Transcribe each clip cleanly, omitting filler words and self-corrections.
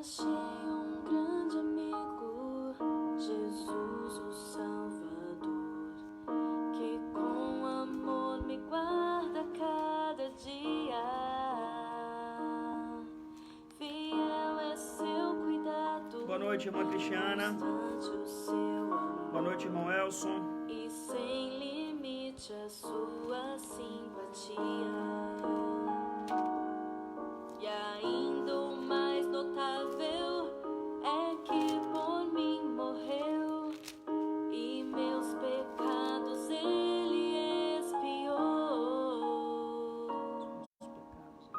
Achei um grande amigo, Jesus o Salvador, que com amor me guarda cada dia. Fiel é seu cuidado. Boa noite, irmã Cristiana. Boa noite, irmão Elson. E sem limite a sua simpatia. E ainda o mais notável é que por mim morreu e meus pecados ele expiou.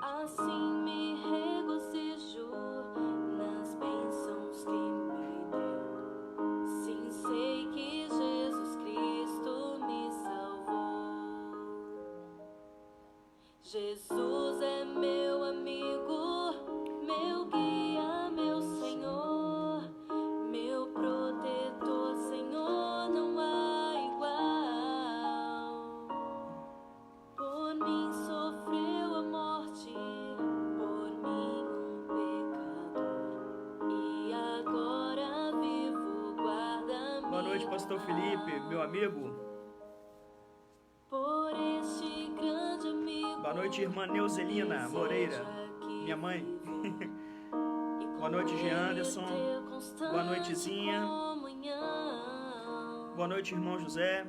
Assim me regozijo nas bênçãos que me deu. Sim, sei que Jesus Cristo me salvou. Jesus é meu amigo, meu guia, meu Senhor, meu protetor, Senhor, não há igual. Por mim sofreu a morte, por mim um pecador, e agora vivo, guarda-me. Boa noite, pastor Felipe, meu amigo. Por este grande amigo. Boa noite, irmã Neuzelina Moreira, minha mãe. Boa noite, Jean Anderson. Boa noitezinha. Boa noite, irmão José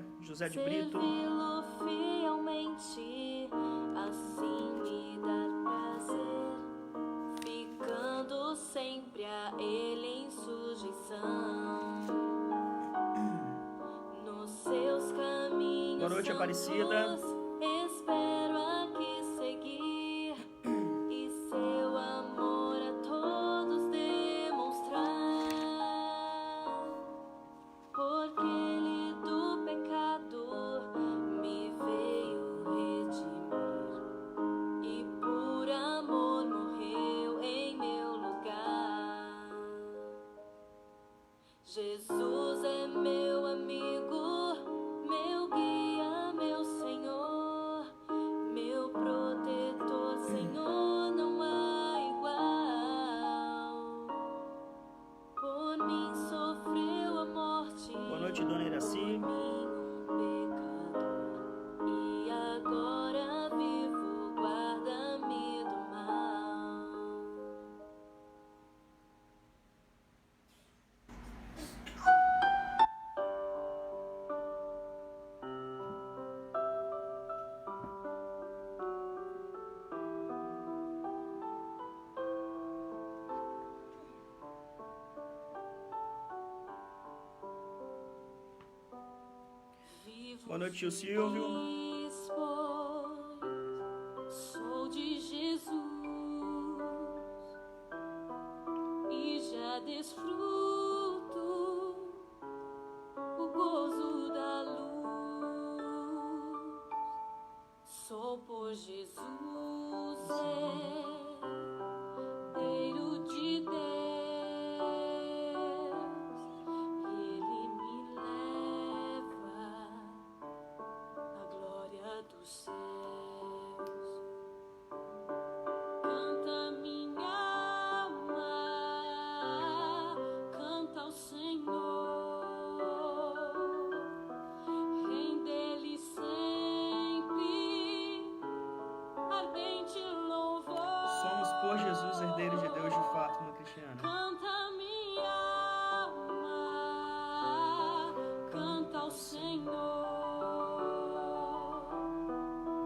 de Brito. Servi-lo fielmente, assim me dá prazer, ficando sempre a ele em sujeição. Nos seus caminhos. Boa noite, Aparecida. Espero aqui seguir e seu amor a todos demonstrar, porque ele do pecado me veio redimir e por amor morreu em meu lugar. Jesus é meu amigo, meu guia, meu Senhor, meu protetor, Senhor, não há igual. Por mim sofreu a morte. Boa noite, dona Iraci. Por mim um pecador, e agora vivo, guarda-me do mal. Boa noite, tio Silvio. Sou de Jesus e já desfruto o gozo da luz. Sou por Jesus herdeiro de Deus, e Ele me leva à glória dos céus. Canta minha alma, canta ao Senhor, rende-lhe sempre ardente louvor. Somos por Jesus herdeiros de Deus de fato, irmã Cristiana. Canta minha alma, canta ao Senhor,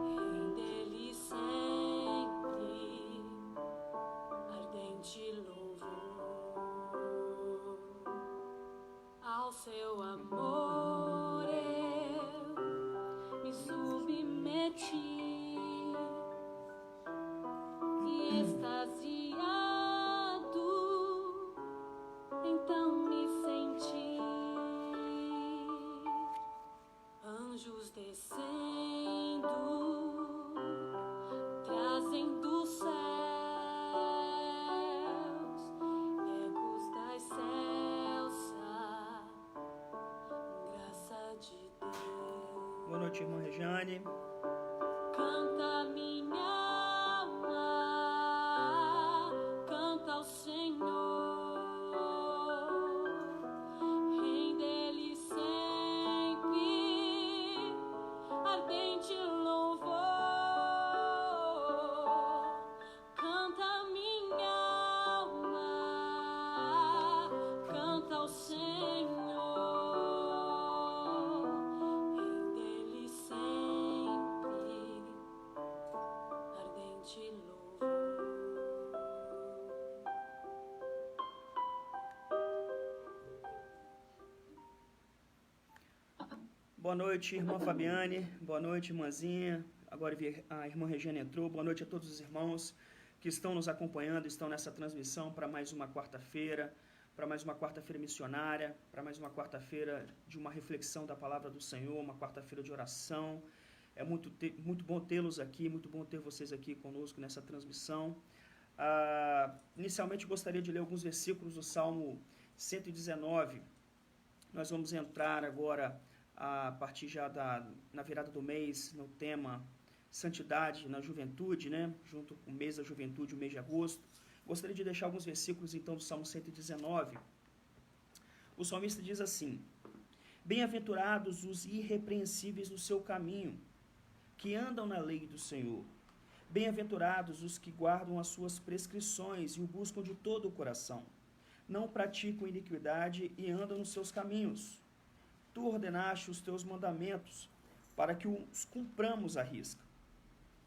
rende-lhe sempre ardente louvor. Ao seu amor eu me submeti e extasiado então me senti. Anjos descendo, trazem dos céus ecos da excelsa graça de Deus. Boa noite, irmã Regiane. Canta minha alma, canta ao Senhor. Boa noite, irmã Fabiane. Boa noite, irmãzinha. Agora a irmã Regina entrou. Boa noite a todos os irmãos que estão nos acompanhando, estão nessa transmissão para mais uma quarta-feira, para mais uma quarta-feira missionária, para mais uma quarta-feira de uma reflexão da palavra do Senhor, uma quarta-feira de oração. É muito bom tê-los aqui, muito bom ter vocês aqui conosco nessa transmissão. Inicialmente gostaria de ler alguns versículos do Salmo 119. Nós vamos entrar agora, a partir já na virada do mês, no tema Santidade na Juventude, né? Junto com o mês da Juventude, o mês de agosto. Gostaria de deixar alguns versículos, então, do Salmo 119. O salmista diz assim: Bem-aventurados os irrepreensíveis no seu caminho, que andam na lei do Senhor. Bem-aventurados os que guardam as suas prescrições e o buscam de todo o coração. Não praticam iniquidade e andam nos seus caminhos. Tu ordenaste os teus mandamentos, para que os cumpramos à risca.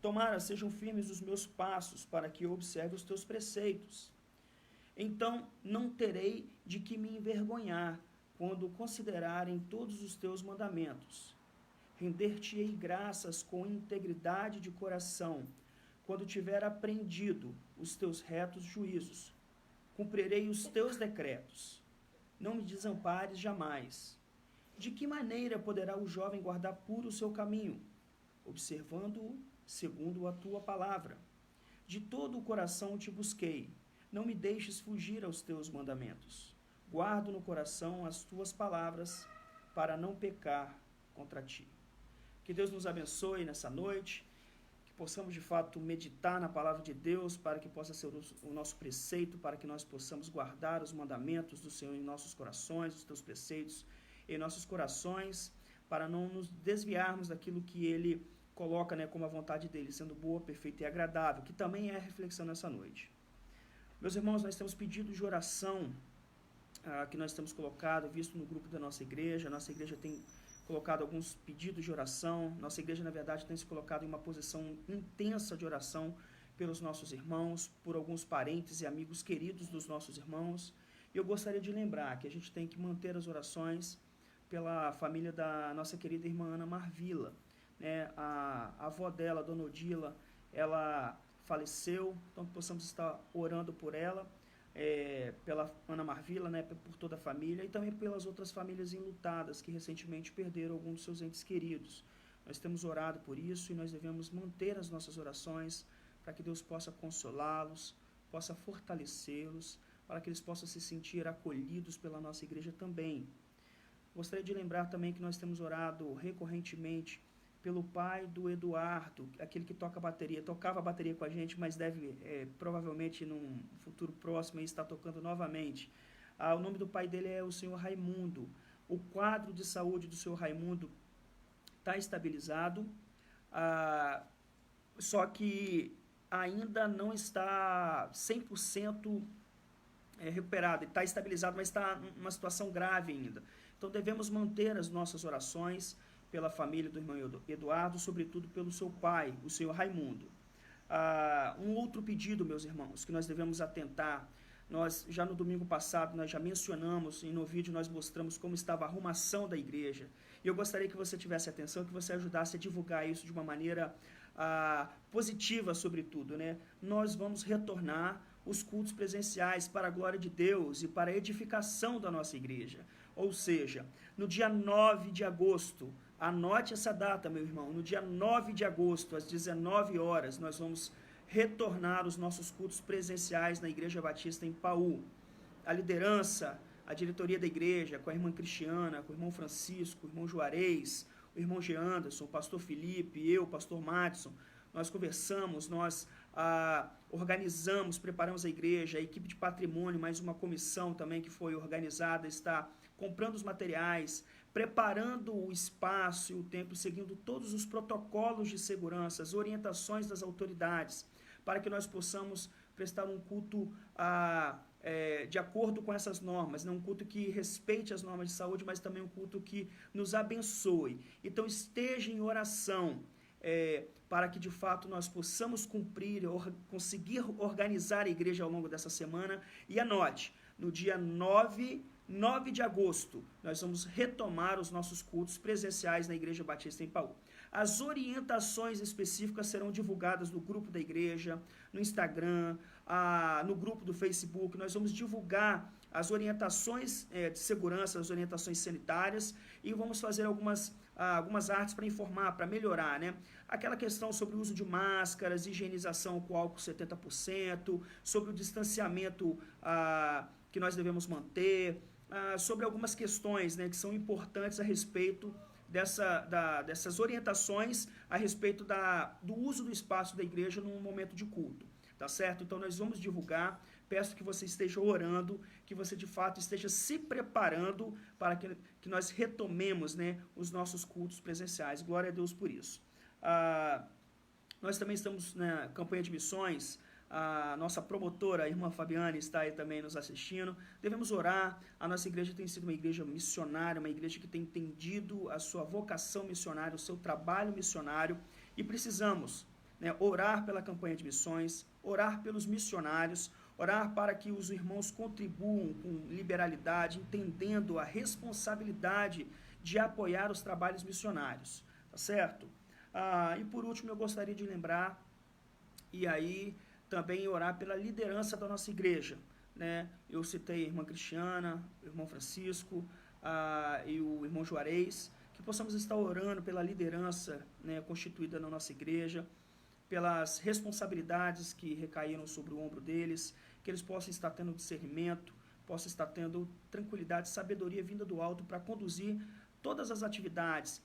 Tomara sejam firmes os meus passos, para que eu observe os teus preceitos. Então não terei de que me envergonhar, quando considerarem todos os teus mandamentos. Render-te-ei graças com integridade de coração, quando tiver aprendido os teus retos juízos. Cumprirei os teus decretos. Não me desampares jamais. De que maneira poderá o jovem guardar puro o seu caminho? Observando-o segundo a tua palavra. De todo o coração te busquei. Não me deixes fugir aos teus mandamentos. Guardo no coração as tuas palavras, para não pecar contra ti. Que Deus nos abençoe nessa noite, que possamos de fato meditar na palavra de Deus, para que possa ser o nosso preceito, para que nós possamos guardar os mandamentos do Senhor em nossos corações, os teus preceitos em nossos corações, para não nos desviarmos daquilo que Ele coloca, né, como a vontade dEle, sendo boa, perfeita e agradável, que também é a reflexão nessa noite. Meus irmãos, nós temos pedidos de oração que nós temos colocado, visto no grupo da nossa igreja. Nossa igreja tem colocado alguns pedidos de oração. Nossa igreja, na verdade, tem se colocado em uma posição intensa de oração pelos nossos irmãos, por alguns parentes e amigos queridos dos nossos irmãos. E eu gostaria de lembrar que a gente tem que manter as orações pela família da nossa querida irmã Ana Marvila, né? A avó dela, a dona Odila, ela faleceu, então que possamos estar orando por ela, pela Ana Marvila, né? Por toda a família, e também pelas outras famílias enlutadas que recentemente perderam alguns dos seus entes queridos. Nós temos orado por isso e nós devemos manter as nossas orações para que Deus possa consolá-los, possa fortalecê-los, para que eles possam se sentir acolhidos pela nossa igreja também. Gostaria de lembrar também que nós temos orado recorrentemente pelo pai do Eduardo, aquele que tocava bateria com a gente, mas deve, provavelmente, num futuro próximo, estar tocando novamente. O nome do pai dele é o senhor Raimundo. O quadro de saúde do senhor Raimundo está estabilizado, só que ainda não está 100% recuperado. Ele está estabilizado, mas está numa situação grave ainda. Então devemos manter as nossas orações pela família do irmão Eduardo, sobretudo pelo seu pai, o senhor Raimundo. Um outro pedido, meus irmãos, que nós devemos atentar, nós já no domingo passado, nós já mencionamos, e no vídeo nós mostramos como estava a arrumação da igreja, e eu gostaria que você tivesse atenção, que você ajudasse a divulgar isso de uma maneira positiva, sobretudo, né? Nós vamos retornar os cultos presenciais para a glória de Deus e para a edificação da nossa igreja. Ou seja, no dia 9 de agosto, anote essa data, meu irmão, no dia 9 de agosto, às 19 horas, nós vamos retornar os nossos cultos presenciais na Igreja Batista em Paú. A liderança, a diretoria da igreja, com a irmã Cristiana, com o irmão Francisco, o irmão Juarez, o irmão Geanderson, o pastor Felipe, eu, o pastor Madison, nós conversamos, nós organizamos, preparamos a igreja, a equipe de patrimônio, mais uma comissão também que foi organizada, está comprando os materiais, preparando o espaço e o templo, seguindo todos os protocolos de segurança, as orientações das autoridades, para que nós possamos prestar um culto de acordo com essas normas, não um culto que respeite as normas de saúde, mas também um culto que nos abençoe. Então esteja em oração, para que de fato nós possamos cumprir, conseguir organizar a igreja ao longo dessa semana. E anote, no dia 9, 9 de agosto, nós vamos retomar os nossos cultos presenciais na Igreja Batista em Paú. As orientações específicas serão divulgadas no grupo da igreja, no Instagram, no grupo do Facebook. Nós vamos divulgar as orientações de segurança, as orientações sanitárias, e vamos fazer algumas artes para informar, para melhorar, né? Aquela questão sobre o uso de máscaras, higienização com álcool 70%, sobre o distanciamento que nós devemos manter, sobre algumas questões, né, que são importantes a respeito dessas orientações a respeito do uso do espaço da igreja num momento de culto, tá certo? Então nós vamos divulgar, peço que você esteja orando, que você de fato esteja se preparando para que nós retomemos, né, os nossos cultos presenciais. Glória a Deus por isso. Nós também estamos na campanha de missões. A nossa promotora, a irmã Fabiane, está aí também nos assistindo. Devemos orar. A nossa igreja tem sido uma igreja missionária, uma igreja que tem entendido a sua vocação missionária, o seu trabalho missionário, e precisamos, né, orar pela campanha de missões, orar pelos missionários, orar para que os irmãos contribuam com liberalidade, entendendo a responsabilidade de apoiar os trabalhos missionários, tá certo? E por último, eu gostaria de lembrar, e aí também orar pela liderança da nossa igreja, né? Eu citei a irmã Cristiana, o irmão Francisco e o irmão Juarez, que possamos estar orando pela liderança, né, constituída na nossa igreja, pelas responsabilidades que recaíram sobre o ombro deles, que eles possam estar tendo discernimento, possam estar tendo tranquilidade, sabedoria vinda do alto para conduzir todas as atividades,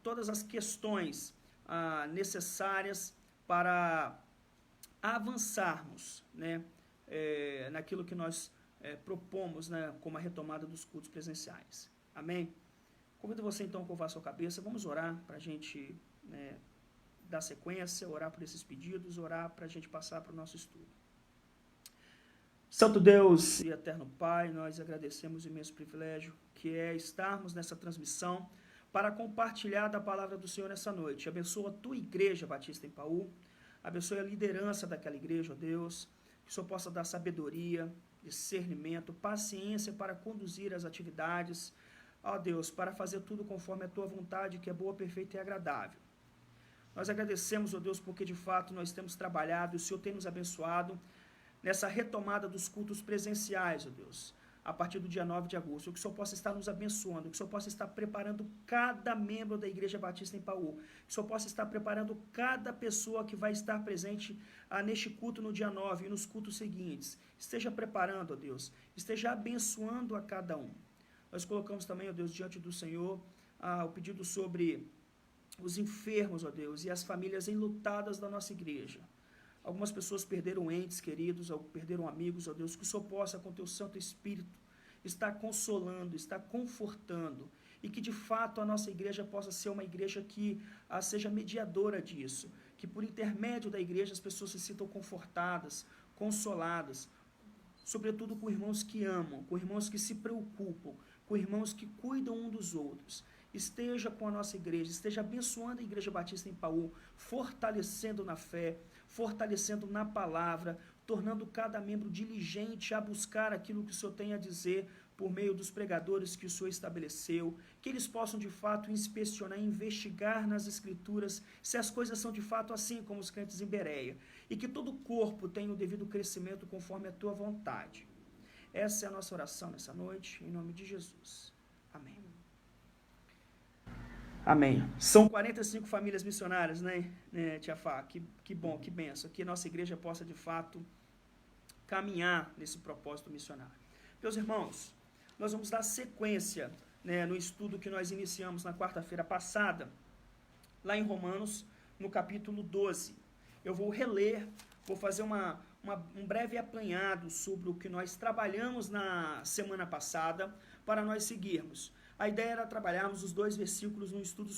todas as questões necessárias para avançarmos, né, naquilo que nós propomos, né, como a retomada dos cultos presenciais. Amém? Convido você então a curvar sua cabeça, vamos orar para a gente, né, dar sequência, orar por esses pedidos, orar para a gente passar para o nosso estudo. Santo Deus e eterno Pai, nós agradecemos o imenso privilégio que é estarmos nessa transmissão para compartilhar da palavra do Senhor nessa noite. Abençoa a tua igreja Batista em Paú, abençoe a liderança daquela igreja, ó Deus, que o Senhor possa dar sabedoria, discernimento, paciência para conduzir as atividades, ó Deus, para fazer tudo conforme a tua vontade, que é boa, perfeita e agradável. Nós agradecemos, ó Deus, porque de fato nós temos trabalhado e o Senhor tem nos abençoado nessa retomada dos cultos presenciais, ó Deus, a partir do dia 9 de agosto, que o Senhor possa estar nos abençoando, que o Senhor possa estar preparando cada membro da Igreja Batista em Paú, que o Senhor possa estar preparando cada pessoa que vai estar presente neste culto no dia 9 e nos cultos seguintes. Esteja preparando, ó Deus, esteja abençoando a cada um. Nós colocamos também, ó Deus, diante do Senhor, o pedido sobre os enfermos, ó Deus, e as famílias enlutadas da nossa igreja. Algumas pessoas perderam entes queridos, perderam amigos, ó Deus, que o Senhor possa, com teu Santo Espírito, estar consolando, estar confortando, e que de fato a nossa igreja possa ser uma igreja que seja mediadora disso, que por intermédio da igreja as pessoas se sintam confortadas, consoladas, sobretudo com irmãos que amam, com irmãos que se preocupam, com irmãos que cuidam um dos outros. Esteja com a nossa igreja, esteja abençoando a Igreja Batista em Paú, fortalecendo na fé, fortalecendo na palavra, tornando cada membro diligente a buscar aquilo que o Senhor tem a dizer por meio dos pregadores que o Senhor estabeleceu, que eles possam de fato inspecionar, investigar nas Escrituras se as coisas são de fato assim como os crentes em Bereia, e que todo o corpo tenha o devido crescimento conforme a tua vontade. Essa é a nossa oração nessa noite, em nome de Jesus. Amém. Amém. São 45 famílias missionárias, né, Tia Fá? Que bom, que benção. Que nossa igreja possa, de fato, caminhar nesse propósito missionário. Meus irmãos, nós vamos dar sequência, né, no estudo que nós iniciamos na quarta-feira passada, lá em Romanos, no capítulo 12. Eu vou reler, vou fazer um breve apanhado sobre o que nós trabalhamos na semana passada, para nós seguirmos. A ideia era trabalharmos os 2 versículos num estudo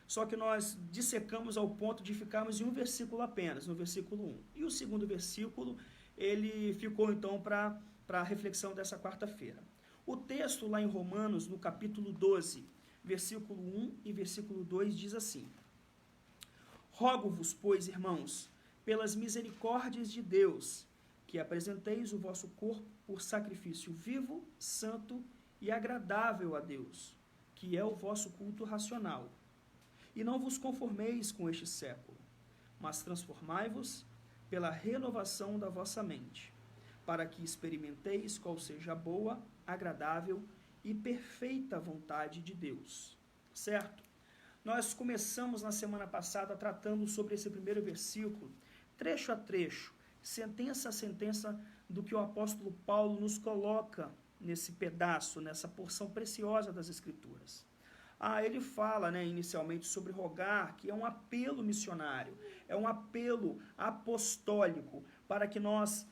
só que nós dissecamos ao ponto de ficarmos em um versículo apenas, no versículo 1. E o segundo versículo, ele ficou então para a reflexão dessa quarta-feira. O texto lá em Romanos, no capítulo 12, versículo 1 e versículo 2, diz assim: Rogo-vos, pois, irmãos, pelas misericórdias de Deus, que apresenteis o vosso corpo por sacrifício vivo, santo e agradável a Deus, que é o vosso culto racional. E não vos conformeis com este século, mas transformai-vos pela renovação da vossa mente, para que experimenteis qual seja a boa, agradável e perfeita vontade de Deus. Certo? Nós começamos na semana passada tratando sobre esse primeiro versículo, trecho a trecho, sentença a sentença, do que o apóstolo Paulo nos coloca nesse pedaço, nessa porção preciosa das Escrituras. Ele fala, inicialmente sobre rogar, que é um apelo missionário, é um apelo apostólico, para que nós,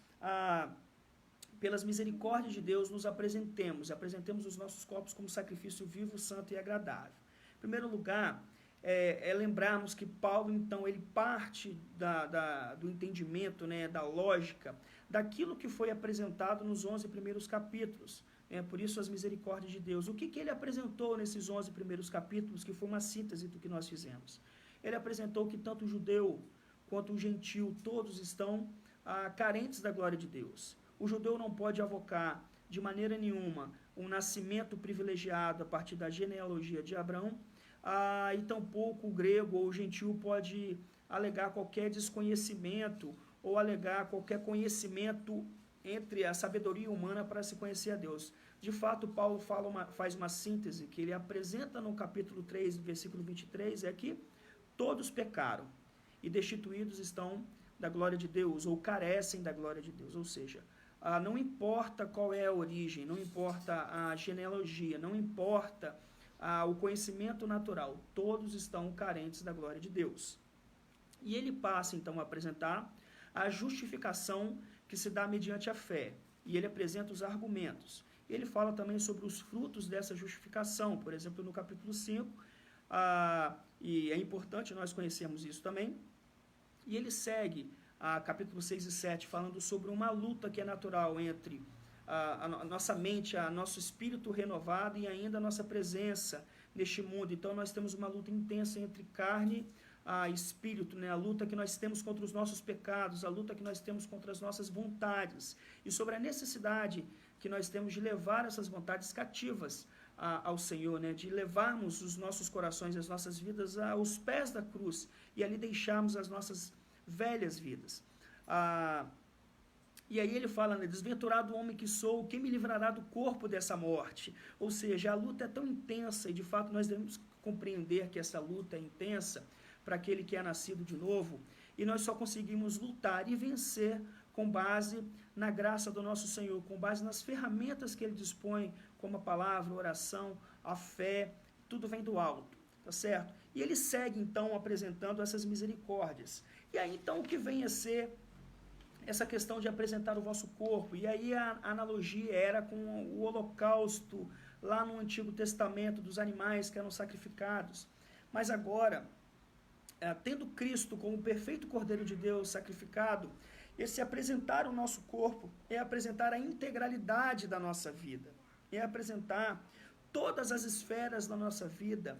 pelas misericórdias de Deus, nos apresentemos os nossos corpos como sacrifício vivo, santo e agradável. Em primeiro lugar, lembrarmos que Paulo, então, ele parte do entendimento, da lógica, daquilo que foi apresentado nos 11 primeiros capítulos. Por isso, as misericórdias de Deus. O que ele apresentou nesses 11 primeiros capítulos, que foi uma síntese do que nós fizemos? Ele apresentou que tanto o judeu quanto o gentil, todos estão carentes da glória de Deus. O judeu não pode avocar, de maneira nenhuma, um nascimento privilegiado a partir da genealogia de Abraão, e tampouco o grego ou o gentil pode alegar qualquer desconhecimento ou alegar qualquer conhecimento entre a sabedoria humana para se conhecer a Deus. De fato, Paulo faz uma síntese que ele apresenta no capítulo 3, versículo 23, é que todos pecaram e destituídos estão da glória de Deus, ou carecem da glória de Deus. Ou seja, não importa qual é a origem, não importa a genealogia, não importa o conhecimento natural, todos estão carentes da glória de Deus. E ele passa, então, a apresentar a justificação que se dá mediante a fé, e ele apresenta os argumentos. Ele fala também sobre os frutos dessa justificação, por exemplo, no capítulo 5, e é importante nós conhecermos isso também, e ele segue capítulo 6 e 7, falando sobre uma luta que é natural entre a nossa mente, nosso espírito renovado e ainda a nossa presença neste mundo. Então nós temos uma luta intensa entre carne e espírito, a luta que nós temos contra os nossos pecados, a luta que nós temos contra as nossas vontades, e sobre a necessidade que nós temos de levar essas vontades cativas ao Senhor, de levarmos os nossos corações, as nossas vidas aos pés da cruz, e ali deixarmos as nossas velhas vidas. E aí ele fala, desventurado homem que sou, quem me livrará do corpo dessa morte? Ou seja, a luta é tão intensa, e de fato nós devemos compreender que essa luta é intensa para aquele que é nascido de novo, e nós só conseguimos lutar e vencer com base na graça do nosso Senhor, com base nas ferramentas que Ele dispõe, como a palavra, a oração, a fé, tudo vem do alto, tá certo? E ele segue, então, apresentando essas misericórdias. E aí, então, o que vem a ser essa questão de apresentar o vosso corpo? E aí a analogia era com o holocausto, lá no Antigo Testamento, dos animais que eram sacrificados. Mas agora, tendo Cristo como o perfeito Cordeiro de Deus sacrificado, esse apresentar o nosso corpo é apresentar a integralidade da nossa vida, é apresentar todas as esferas da nossa vida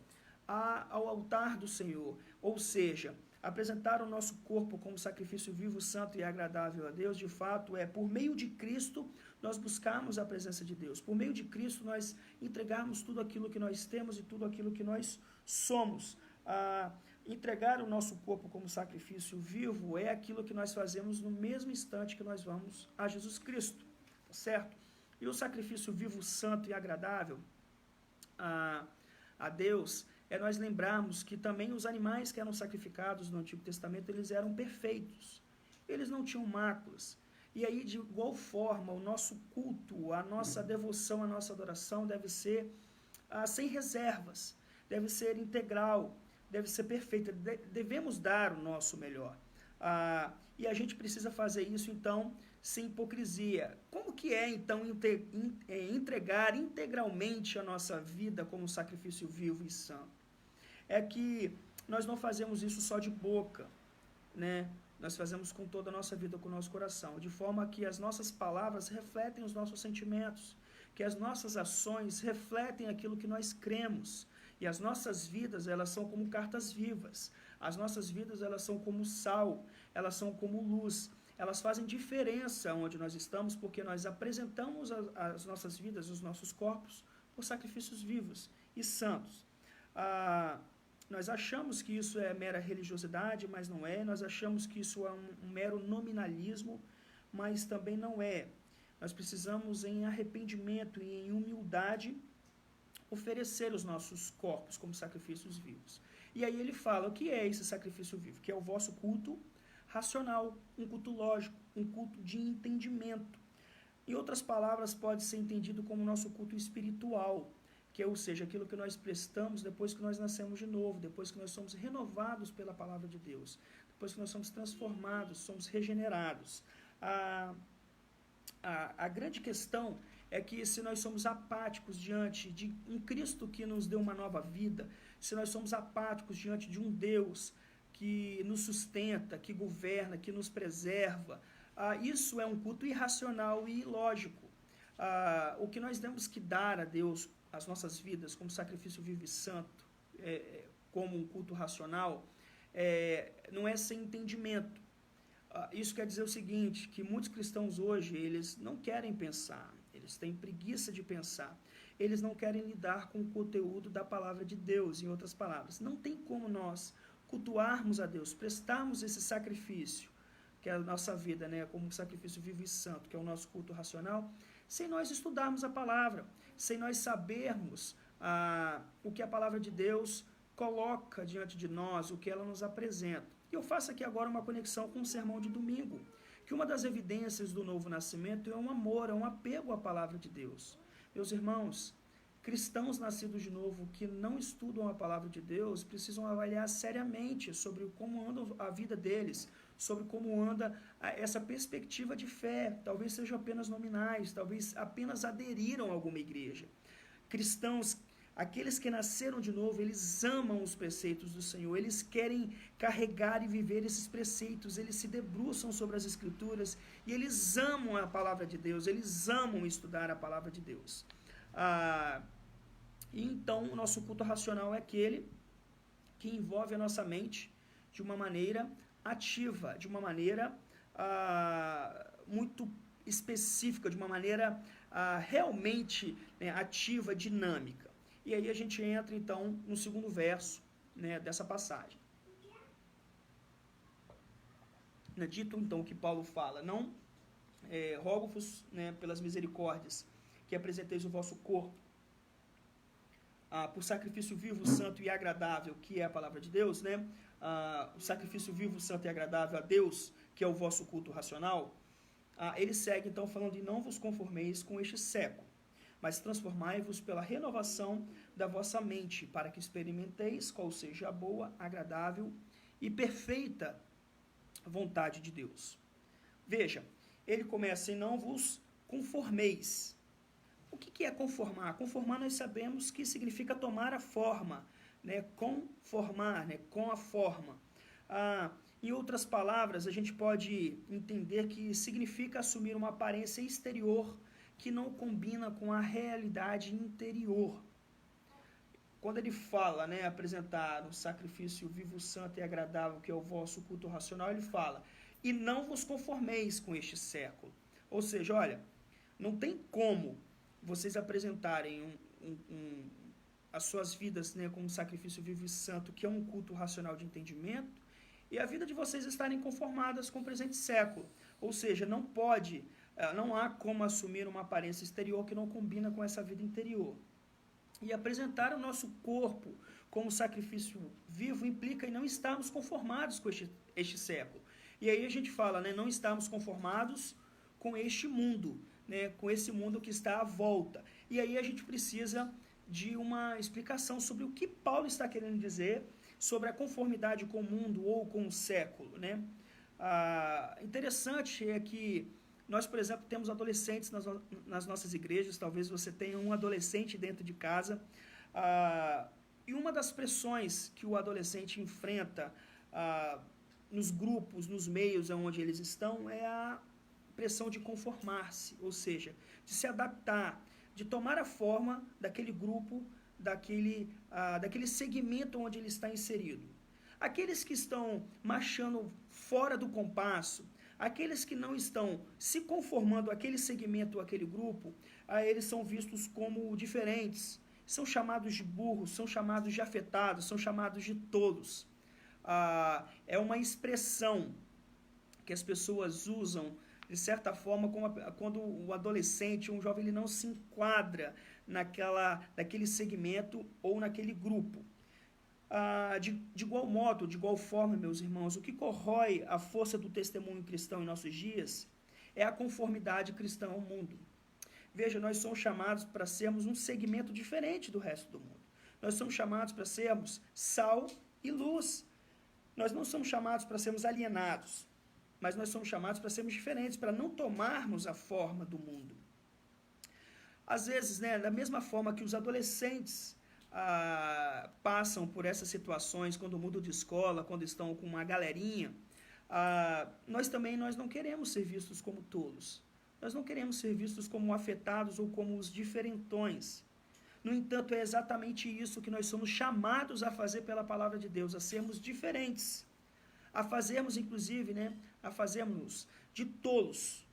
ao altar do Senhor, ou seja, apresentar o nosso corpo como sacrifício vivo, santo e agradável a Deus, de fato, por meio de Cristo, nós buscarmos a presença de Deus, por meio de Cristo, nós entregarmos tudo aquilo que nós temos e tudo aquilo que nós somos. Entregar o nosso corpo como sacrifício vivo é aquilo que nós fazemos no mesmo instante que nós vamos a Jesus Cristo, tá certo? E o sacrifício vivo, santo e agradável a Deus é nós lembrarmos que também os animais que eram sacrificados no Antigo Testamento, eles eram perfeitos, eles não tinham máculas. E aí, de igual forma, o nosso culto, a nossa devoção, a nossa adoração deve ser sem reservas, deve ser integral, deve ser perfeita, devemos dar o nosso melhor. E a gente precisa fazer isso, então, sem hipocrisia. Como que é, então, entregar integralmente a nossa vida como sacrifício vivo e santo? É que nós não fazemos isso só de boca, Nós fazemos com toda a nossa vida, com o nosso coração, de forma que as nossas palavras refletem os nossos sentimentos, que as nossas ações refletem aquilo que nós cremos. E as nossas vidas, elas são como cartas vivas. As nossas vidas, elas são como sal, elas são como luz. elas fazem diferença onde nós estamos, porque nós apresentamos as nossas vidas, os nossos corpos, por sacrifícios vivos e santos. Nós achamos que isso é mera religiosidade, mas não é. Nós achamos que isso é um mero nominalismo, mas também não é. Nós precisamos, em arrependimento e em humildade, oferecer os nossos corpos como sacrifícios vivos. E aí ele fala, o que é esse sacrifício vivo? Que é o vosso culto racional, um culto lógico, um culto de entendimento. Em outras palavras, pode ser entendido como nosso culto espiritual, que é, ou seja, aquilo que nós prestamos depois que nós nascemos de novo, depois que nós somos renovados pela palavra de Deus, depois que nós somos transformados, somos regenerados. A grande questão é que se nós somos apáticos diante de um Cristo que nos deu uma nova vida, se nós somos apáticos diante de um Deus que nos sustenta, que governa, que nos preserva, isso é um culto irracional e ilógico. O que nós temos que dar a Deus, as nossas vidas, como sacrifício vivo e santo, como um culto racional, não é sem entendimento. Isso quer dizer o seguinte, que muitos cristãos hoje, eles não querem pensar, eles têm preguiça de pensar, eles não querem lidar com o conteúdo da palavra de Deus, em outras palavras. Não tem como nós cultuarmos a Deus, prestarmos esse sacrifício, que é a nossa vida, né, como um sacrifício vivo e santo, que é o nosso culto racional, sem nós estudarmos a palavra, sem nós sabermos o que a palavra de Deus coloca diante de nós, o que ela nos apresenta. E eu faço aqui agora uma conexão com o sermão de domingo, que uma das evidências do novo nascimento é um amor, é um apego à palavra de Deus. Meus irmãos, cristãos nascidos de novo que não estudam a palavra de Deus precisam avaliar seriamente sobre como anda a vida deles, sobre como anda essa perspectiva de fé. Talvez sejam apenas nominais, talvez apenas aderiram a alguma igreja. Cristãos, aqueles que nasceram de novo, eles amam os preceitos do Senhor, eles querem carregar e viver esses preceitos, eles se debruçam sobre as Escrituras e eles amam a palavra de Deus, eles amam estudar a palavra de Deus. Então, o nosso culto racional é aquele que envolve a nossa mente de uma maneira ativa, de uma maneira muito específica, de uma maneira realmente ativa, dinâmica. E aí a gente entra, então, no segundo verso, né, dessa passagem. Dito, então, o que Paulo fala, não rogo-vos, né, pelas misericórdias, que apresenteis o vosso corpo por sacrifício vivo, santo e agradável, que é a palavra de Deus, né? O sacrifício vivo, santo e agradável a Deus, que é o vosso culto racional. Ele segue, então, falando, e não vos conformeis com este século, mas transformai-vos pela renovação da vossa mente, para que experimenteis qual seja a boa, agradável e perfeita vontade de Deus. Veja, ele começa em não vos conformeis. O que é conformar? Conformar nós sabemos que significa tomar a forma, né? Conformar, né? Com a forma. Em outras palavras, a gente pode entender que significa assumir uma aparência exterior que não combina com a realidade interior. Quando ele fala, né, apresentar um sacrifício vivo, santo e agradável, que é o vosso culto racional, ele fala, e não vos conformeis com este século. Ou seja, olha, não tem como vocês apresentarem as suas vidas, né, como sacrifício vivo e santo, que é um culto racional de entendimento, e a vida de vocês estarem conformadas com o presente século. Ou seja, não há como assumir uma aparência exterior que não combina com essa vida interior. E apresentar o nosso corpo como sacrifício vivo implica em não estarmos conformados com este século. E aí a gente fala, né, não estarmos conformados com este mundo, né, com esse mundo que está à volta. E aí a gente precisa de uma explicação sobre o que Paulo está querendo dizer sobre a conformidade com o mundo ou com o século, né? Interessante é que nós, por exemplo, temos adolescentes nas nossas igrejas, talvez você tenha um adolescente dentro de casa, e uma das pressões que o adolescente enfrenta nos grupos, nos meios onde eles estão, é a pressão de conformar-se, ou seja, de se adaptar, de tomar a forma daquele grupo, daquele segmento onde ele está inserido. Aqueles que estão marchando fora do compasso, Aqueles que não estão se conformando àquele segmento, àquele grupo, eles são vistos como diferentes, são chamados de burros, são chamados de afetados, são chamados de tolos. É uma expressão que as pessoas usam, de certa forma, quando o adolescente, um jovem, ele não se enquadra naquele segmento ou naquele grupo. De igual modo, de igual forma, meus irmãos, o que corrói a força do testemunho cristão em nossos dias é a conformidade cristã ao mundo. Veja, nós somos chamados para sermos um segmento diferente do resto do mundo. Nós somos chamados para sermos sal e luz. Nós não somos chamados para sermos alienados, mas nós somos chamados para sermos diferentes, para não tomarmos a forma do mundo. Às vezes, né, da mesma forma que os adolescentes passam por essas situações quando mudam de escola, quando estão com uma galerinha, nós não queremos ser vistos como tolos. Nós não queremos ser vistos como afetados ou como os diferentões. No entanto, é exatamente isso que nós somos chamados a fazer pela palavra de Deus, a sermos diferentes, a fazermos, inclusive, né, a fazermos de tolos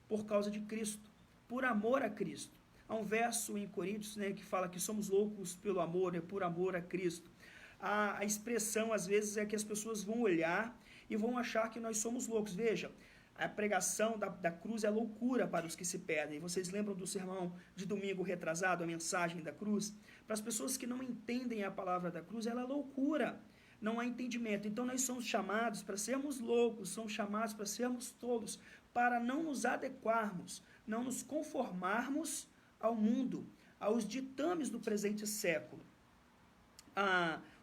por causa de Cristo, por amor a Cristo. Há um verso em Coríntios, né, que fala que somos loucos pelo amor, né, por amor a Cristo. A expressão, às vezes, é que as pessoas vão olhar e vão achar que nós somos loucos. Veja, a pregação da cruz é loucura para os que se perdem. Vocês lembram do sermão de domingo retrasado, a mensagem da cruz? Para as pessoas que não entendem a palavra da cruz, ela é loucura. Não há entendimento. Então, nós somos chamados para sermos loucos, somos chamados para sermos tolos, para não nos adequarmos, não nos conformarmos ao mundo, aos ditames do presente século.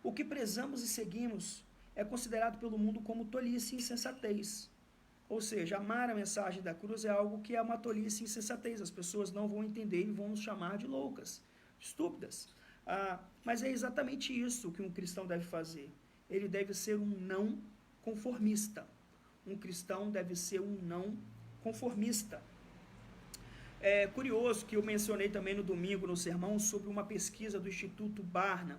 O que prezamos e seguimos é considerado pelo mundo como tolice e insensatez. Ou seja, amar a mensagem da cruz é algo que é uma tolice e insensatez. As pessoas não vão entender e vão nos chamar de loucas, estúpidas. Mas é exatamente isso que um cristão deve fazer. Ele deve ser um não conformista. Um cristão deve ser um não conformista. É curioso que eu mencionei também no domingo, no sermão, sobre uma pesquisa do Instituto Barna,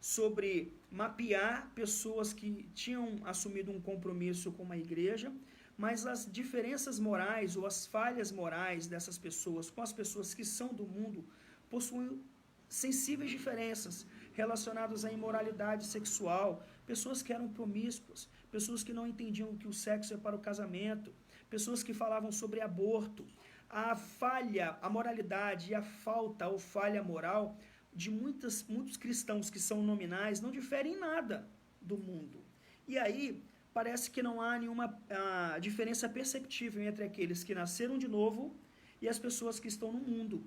sobre mapear pessoas que tinham assumido um compromisso com uma igreja, mas as diferenças morais ou as falhas morais dessas pessoas com as pessoas que são do mundo possuem sensíveis diferenças relacionadas à imoralidade sexual, pessoas que eram promíscuas, pessoas que não entendiam que o sexo é para o casamento, pessoas que falavam sobre aborto. A falha, a moralidade e a falta ou falha moral de muitos cristãos que são nominais não diferem em nada do mundo. E aí, parece que não há nenhuma diferença perceptível entre aqueles que nasceram de novo e as pessoas que estão no mundo.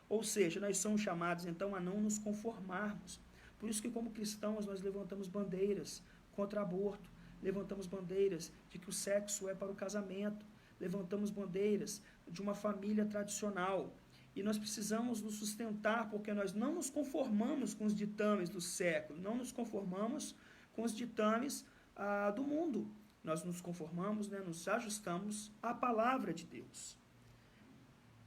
Ou seja, nós somos chamados, então, a não nos conformarmos. Por isso que, como cristãos, nós levantamos bandeiras contra aborto, levantamos bandeiras de que o sexo é para o casamento, levantamos bandeiras de uma família tradicional. E nós precisamos nos sustentar, porque nós não nos conformamos com os ditames do século, não nos conformamos com os ditames do mundo. Nós nos conformamos, né, nos ajustamos à palavra de Deus.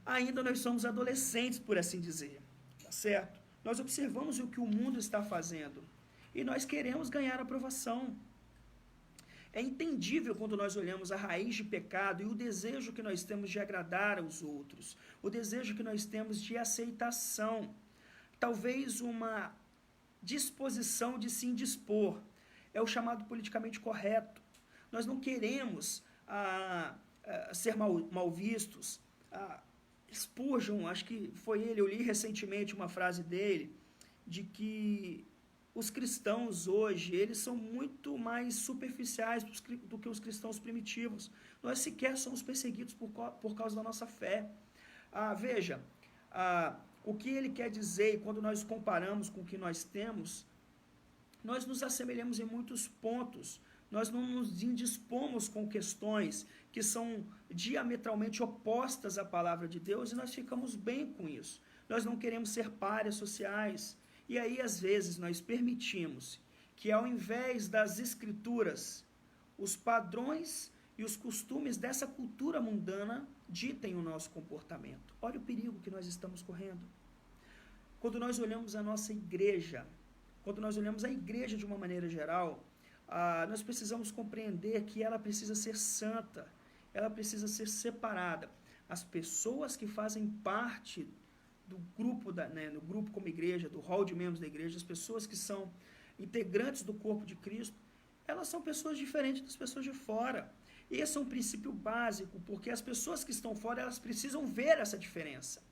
Ainda nós somos adolescentes, por assim dizer, tá certo? Nós observamos o que o mundo está fazendo e nós queremos ganhar aprovação. É entendível quando nós olhamos a raiz de pecado e o desejo que nós temos de agradar aos outros, o desejo que nós temos de aceitação, talvez uma disposição de se indispor. É o chamado politicamente correto. Nós não queremos ser mal vistos. Spurgeon, acho que foi ele, eu li recentemente uma frase dele, de que os cristãos hoje, eles são muito mais superficiais do que os cristãos primitivos. Nós sequer somos perseguidos por causa da nossa fé. Veja, o que ele quer dizer, quando nós comparamos com o que nós temos, nós nos assemelhamos em muitos pontos. Nós não nos indispomos com questões que são diametralmente opostas à palavra de Deus e nós ficamos bem com isso. Nós não queremos ser párias sociais. E aí, às vezes, nós permitimos que, ao invés das escrituras, os padrões e os costumes dessa cultura mundana ditem o nosso comportamento. Olha o perigo que nós estamos correndo. Quando nós olhamos a nossa igreja, quando nós olhamos a igreja de uma maneira geral, nós precisamos compreender que ela precisa ser santa ela precisa ser separada. As pessoas que fazem parte do grupo, no grupo como igreja, do hall de membros da igreja, as pessoas que são integrantes do corpo de Cristo, elas são pessoas diferentes das pessoas de fora. Esse é um princípio básico, porque as pessoas que estão fora, elas precisam ver essa diferença.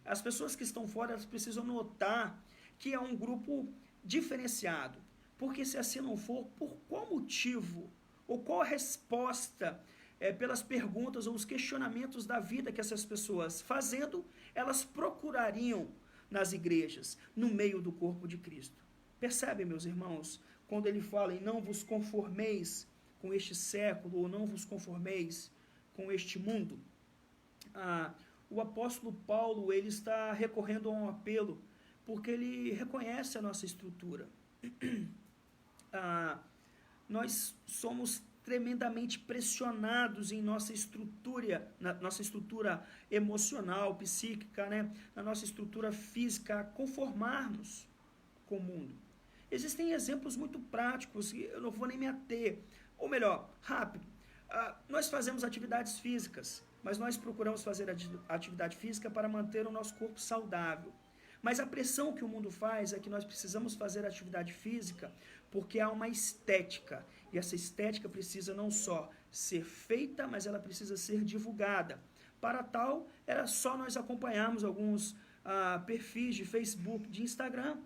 As pessoas que estão fora, elas precisam notar que é um grupo diferenciado. Porque se assim não for, por qual motivo, ou qual a resposta pelas perguntas ou os questionamentos da vida que essas pessoas fazendo, elas procurariam nas igrejas, no meio do corpo de Cristo. Percebem, meus irmãos, quando ele fala em não vos conformeis com este século, ou não vos conformeis com este mundo, o apóstolo Paulo, ele está recorrendo a um apelo, porque ele reconhece a nossa estrutura. Nós somos tremendamente pressionados em nossa estrutura emocional, psíquica, na nossa estrutura física, a conformarmos com o mundo. Existem exemplos muito práticos, eu não vou nem me ater, ou melhor, rápido, nós fazemos atividades físicas, mas nós procuramos fazer atividade física para manter o nosso corpo saudável. Mas a pressão que o mundo faz é que nós precisamos fazer atividade física porque há uma estética. E essa estética precisa não só ser feita, mas ela precisa ser divulgada. Para tal, era só nós acompanharmos alguns perfis de Facebook, de Instagram.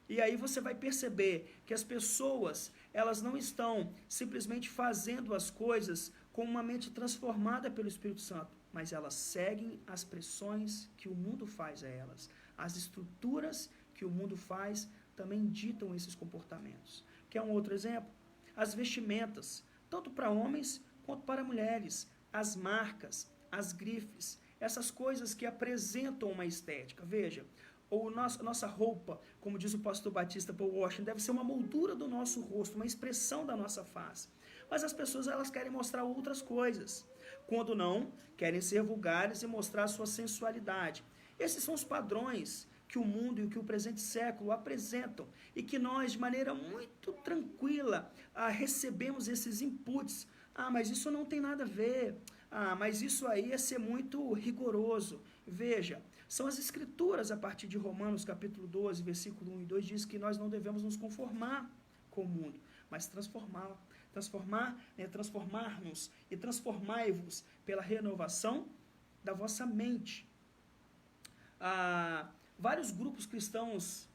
E aí você vai perceber que as pessoas, elas não estão simplesmente fazendo as coisas com uma mente transformada pelo Espírito Santo, mas elas seguem as pressões que o mundo faz a elas. As estruturas que o mundo faz também ditam esses comportamentos. Quer um outro exemplo? As vestimentas, tanto para homens quanto para mulheres. As marcas, as grifes, essas coisas que apresentam uma estética. Veja, nossa roupa, como diz o pastor Batista Paul Washington, deve ser uma moldura do nosso rosto, uma expressão da nossa face. Mas as pessoas, elas querem mostrar outras coisas. Quando não, querem ser vulgares e mostrar sua sensualidade. Esses são os padrões que o mundo e que o presente século apresentam e que nós, de maneira muito tranquila, recebemos esses inputs. Mas isso não tem nada a ver. Mas isso aí é ser muito rigoroso. Veja, são as escrituras a partir de Romanos capítulo 12, versículo 1 e 2, diz que nós não devemos nos conformar com o mundo, mas transformar-nos e transformai-vos pela renovação da vossa mente. Vários grupos cristãos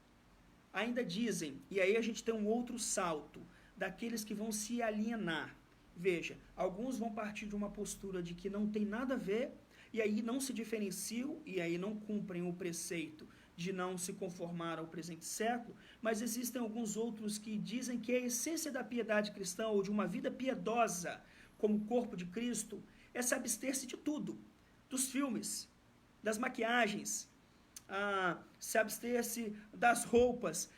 ainda dizem, e aí a gente tem um outro salto, daqueles que vão se alienar. Veja, alguns vão partir de uma postura de que não tem nada a ver, e aí não se diferenciam, e aí não cumprem o preceito de não se conformar ao presente século, mas existem alguns outros que dizem que a essência da piedade cristã, ou de uma vida piedosa, como corpo de Cristo, é se abster-se de tudo, dos filmes, das maquiagens, se abster-se das roupas,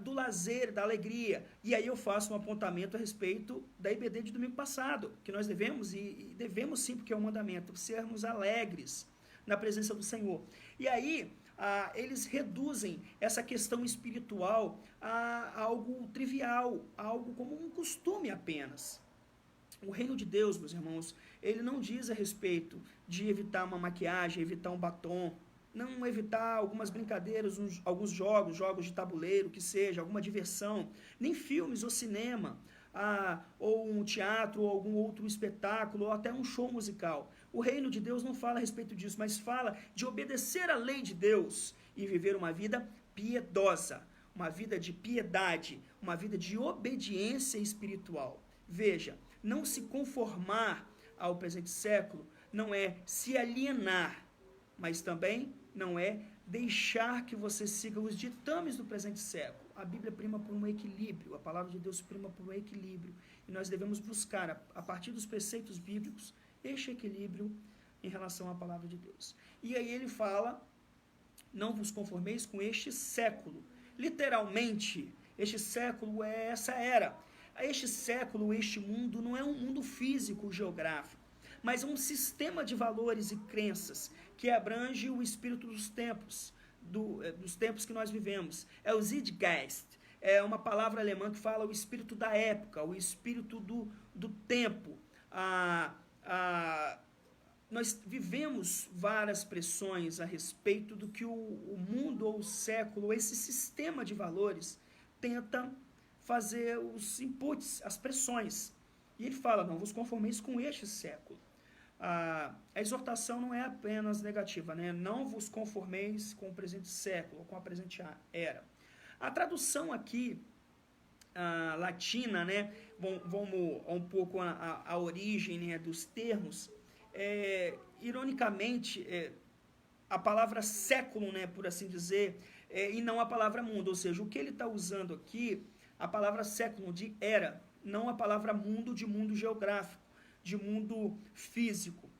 do lazer, da alegria. E aí eu faço um apontamento a respeito da IBD de domingo passado, que nós devemos, e devemos sim, porque é um mandamento, sermos alegres na presença do Senhor. E aí eles reduzem essa questão espiritual a algo trivial, a algo como um costume apenas. O reino de Deus, meus irmãos, ele não diz a respeito de evitar uma maquiagem, evitar um batom, não evitar algumas brincadeiras, alguns jogos de tabuleiro, que seja, alguma diversão, nem filmes ou cinema, ou um teatro, ou algum outro espetáculo, ou até um show musical. O reino de Deus não fala a respeito disso, mas fala de obedecer à lei de Deus e viver uma vida piedosa, uma vida de piedade, uma vida de obediência espiritual. Veja, não se conformar ao presente século não é se alienar, mas também não é deixar que você siga os ditames do presente século. A Bíblia prima por um equilíbrio, a palavra de Deus prima por um equilíbrio, e nós devemos buscar, a partir dos preceitos bíblicos, este equilíbrio em relação à palavra de Deus. E aí ele fala, não vos conformeis com este século. Literalmente, este século é essa era. Este século, este mundo, não é um mundo físico, geográfico, mas é um sistema de valores e crenças que abrange o espírito dos tempos, dos tempos que nós vivemos. É o Zeitgeist, é uma palavra alemã que fala o espírito da época, o espírito do tempo, nós vivemos várias pressões a respeito do que o mundo ou o século, esse sistema de valores, tenta fazer os inputs, as pressões. E ele fala, não vos conformeis com este século. A exortação não é apenas negativa, né? Não vos conformeis com o presente século, com a presente era. A tradução aqui, latina, né? Vamos um pouco a origem, né, dos termos. Ironicamente, a palavra século, né, por assim dizer, e não a palavra mundo, ou seja, o que ele está usando aqui, a palavra século de era, não a palavra mundo de mundo geográfico, de mundo físico.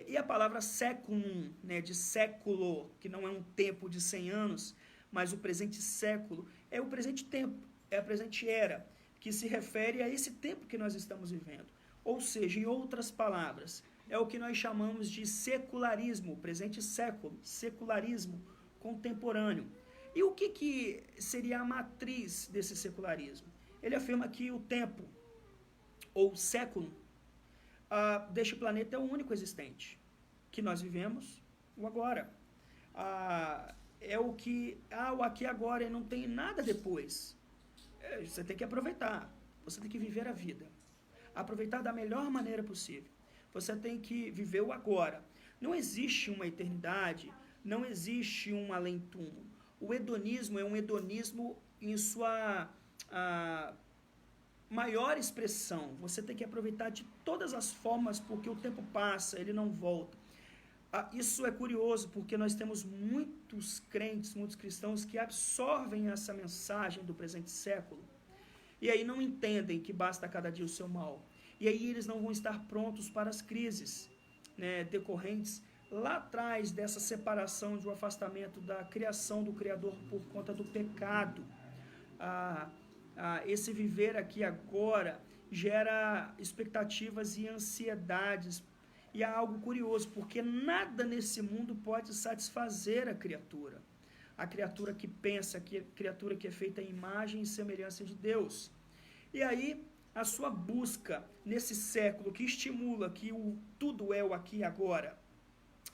E a palavra séculum, né, de século, que não é um tempo de 100 anos, mas o presente século, é o presente tempo, é a presente era, que se refere a esse tempo que nós estamos vivendo. Ou seja, em outras palavras, é o que nós chamamos de secularismo, presente século, secularismo contemporâneo. E o que seria a matriz desse secularismo? Ele afirma que o tempo, ou século, deste planeta é o único existente, que nós vivemos, o agora. É o que, o aqui agora, e não tem nada depois. Você tem que aproveitar, você tem que viver a vida, aproveitar da melhor maneira possível. Você tem que viver o agora. Não existe uma eternidade, não existe um além-túmulo. O hedonismo é um hedonismo em sua maior expressão. Você tem que aproveitar de todas as formas, porque o tempo passa, ele não volta. Isso é curioso, porque nós temos muitos crentes, muitos cristãos que absorvem essa mensagem do presente século, e aí não entendem que basta cada dia o seu mal. E aí eles não vão estar prontos para as crises, né, decorrentes lá atrás dessa separação, de um afastamento da criação do Criador por conta do pecado. Esse viver aqui agora gera expectativas e ansiedades. E há algo curioso, porque nada nesse mundo pode satisfazer a criatura. A criatura que pensa, a criatura que é feita à imagem e semelhança de Deus. E aí, a sua busca nesse século que estimula que tudo é o aqui e agora,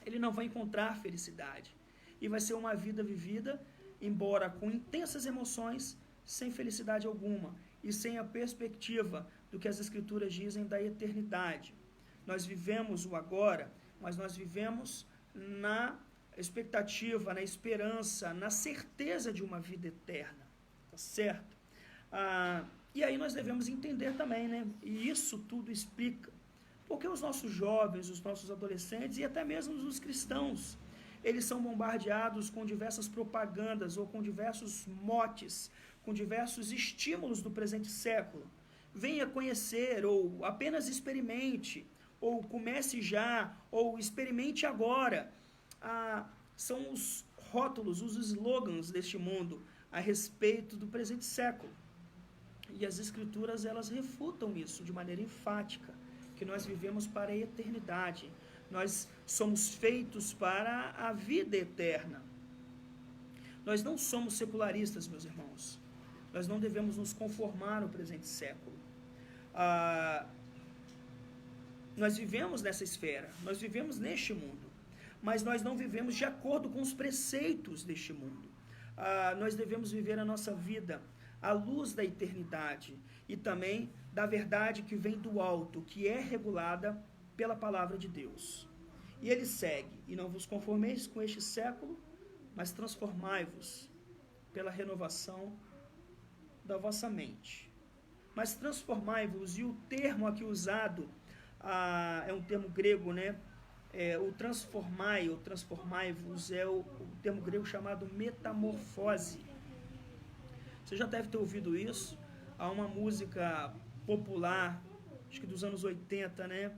ele não vai encontrar felicidade. E vai ser uma vida vivida, embora com intensas emoções, sem felicidade alguma. E sem a perspectiva do que as Escrituras dizem da eternidade. Nós vivemos o agora, mas nós vivemos na expectativa, na esperança, na certeza de uma vida eterna. Tá certo? E aí nós devemos entender também, né? E isso tudo explica porque os nossos jovens, os nossos adolescentes e até mesmo os cristãos, eles são bombardeados com diversas propagandas ou com diversos motes, com diversos estímulos do presente século. Venha conhecer, ou apenas experimente, ou comece já, ou experimente agora. São os rótulos, os slogans deste mundo a respeito do presente século. E as Escrituras, elas refutam isso de maneira enfática, que nós vivemos para a eternidade. Nós somos feitos para a vida eterna. Nós não somos secularistas, meus irmãos. Nós não devemos nos conformar no presente século. Nós vivemos nessa esfera, nós vivemos neste mundo, mas nós não vivemos de acordo com os preceitos deste mundo. Nós devemos viver a nossa vida à luz da eternidade e também da verdade que vem do alto, que é regulada pela palavra de Deus. E ele segue, e não vos conformeis com este século, mas transformai-vos pela renovação da vossa mente. Mas transformai-vos, e o termo aqui usado é um termo grego, né? O transformai, ou transformai-vos, é o termo grego chamado metamorfose. Você já deve ter ouvido isso. Há uma música popular, acho que dos anos 80, né?